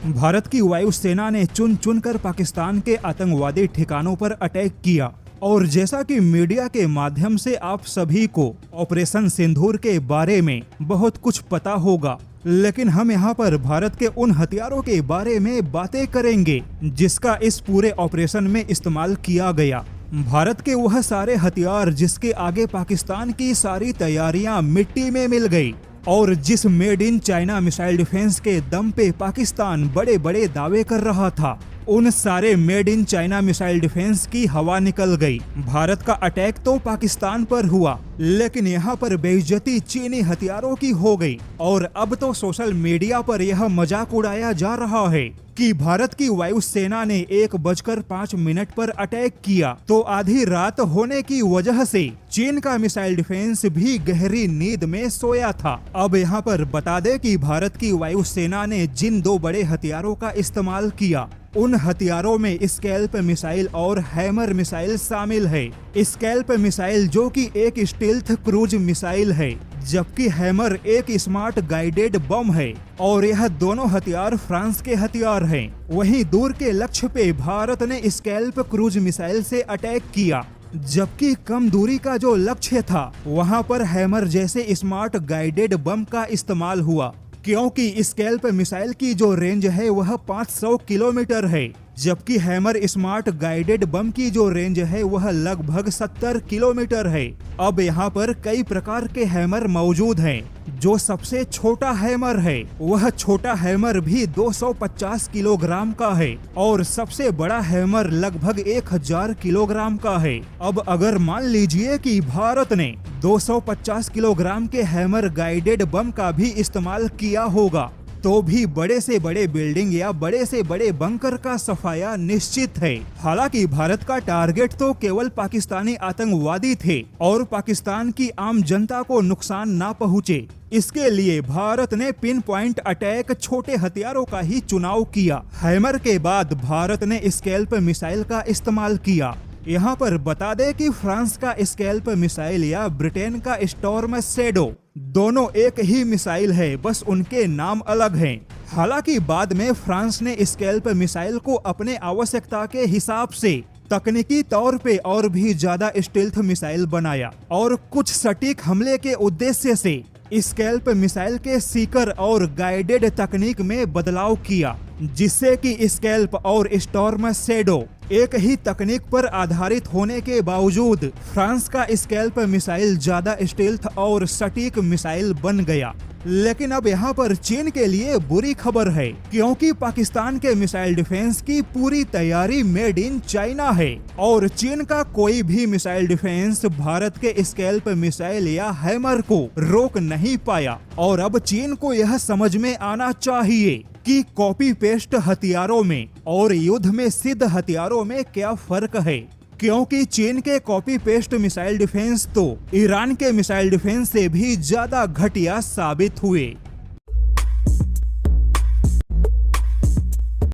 भारत की वायुसेना ने चुन चुनकर पाकिस्तान के आतंकवादी ठिकानों पर अटैक किया और जैसा कि मीडिया के माध्यम से आप सभी को ऑपरेशन सिंदूर के बारे में बहुत कुछ पता होगा, लेकिन हम यहाँ पर भारत के उन हथियारों के बारे में बातें करेंगे जिसका इस पूरे ऑपरेशन में इस्तेमाल किया गया। भारत के वह सारे हथियार जिसके आगे पाकिस्तान की सारी तैयारियां मिट्टी में मिल गई और जिस made in China missile defence के दम पे पाकिस्तान बड़े बड़े दावे कर रहा था, उन सारे made in China missile defence की हवा निकल गई। भारत का अटैक तो पाकिस्तान पर हुआ, लेकिन यहाँ पर बेइज्जती चीनी हथियारों की हो गई और अब तो सोशल मीडिया पर यह मजाक उड़ाया जा रहा है कि भारत की वायुसेना ने 1:05 पर अटैक किया तो आधी रात होने की वजह से चीन का मिसाइल डिफेंस भी गहरी नींद में सोया था। अब यहाँ पर बता दें कि भारत की वायुसेना ने जिन दो बड़े हथियारों का इस्तेमाल किया, उन हथियारों में स्कैल्प मिसाइल और हैमर मिसाइल शामिल है। स्कैल्प मिसाइल जो कि एक स्टील्थ क्रूज मिसाइल है, जबकि हैमर एक स्मार्ट गाइडेड बम है और यह दोनों हथियार फ्रांस के हथियार हैं। वहीं दूर के लक्ष्य पे भारत ने स्कैल्प क्रूज मिसाइल से अटैक किया, जबकि कम दूरी का जो लक्ष्य था वहां पर हैमर जैसे स्मार्ट गाइडेड बम का इस्तेमाल हुआ, क्योंकि स्कैल्प मिसाइल की जो रेंज है वह 500 किलोमीटर है, जबकि हैमर स्मार्ट गाइडेड बम की जो रेंज है वह लगभग 70 किलोमीटर है। अब यहाँ पर कई प्रकार के हैमर मौजूद हैं। जो सबसे छोटा हैमर है वह छोटा हैमर भी 250 किलोग्राम का है और सबसे बड़ा हैमर लगभग 1000 किलोग्राम का है। अब अगर मान लीजिए कि भारत ने 250 किलोग्राम के हैमर गाइडेड बम का भी इस्तेमाल किया होगा तो भी बड़े से बड़े बिल्डिंग या बड़े से बड़े बंकर का सफाया निश्चित है। हालांकि भारत का टारगेट तो केवल पाकिस्तानी आतंकवादी थे और पाकिस्तान की आम जनता को नुकसान ना पहुंचे, इसके लिए भारत ने पिन पॉइंट अटैक छोटे हथियारों का ही चुनाव किया। हैमर के बाद भारत ने स्कैल्प मिसाइल का इस्तेमाल किया। यहाँ पर बता दें कि फ्रांस का स्कैल्प मिसाइल या ब्रिटेन का स्टॉर्म शैडो दोनों एक ही मिसाइल है, बस उनके नाम अलग हैं। हालांकि बाद में फ्रांस ने स्कैल्प मिसाइल को अपने आवश्यकता के हिसाब से तकनीकी तौर पे और भी ज्यादा स्टील्थ मिसाइल बनाया और कुछ सटीक हमले के उद्देश्य से स्कैल्प मिसाइल के सीकर और गाइडेड तकनीक में बदलाव किया, जिससे कि स्कैल्प और स्टॉर्म शैडो एक ही तकनीक पर आधारित होने के बावजूद फ्रांस का स्कैल्प मिसाइल ज्यादा स्टील्थ और सटीक मिसाइल बन गया। लेकिन अब यहाँ पर चीन के लिए बुरी खबर है, क्योंकि पाकिस्तान के मिसाइल डिफेंस की पूरी तैयारी मेड इन चाइना है और चीन का कोई भी मिसाइल डिफेंस भारत के स्कैल्प मिसाइल या हैमर को रोक नहीं पाया। और अब चीन को यह समझ में आना चाहिए कि कॉपी पेस्ट हथियारों में और युद्ध में सिद्ध हथियारों में क्या फर्क है, क्योंकि चीन के कॉपी पेस्ट मिसाइल डिफेंस तो ईरान के मिसाइल डिफेंस से भी ज्यादा घटिया साबित हुए।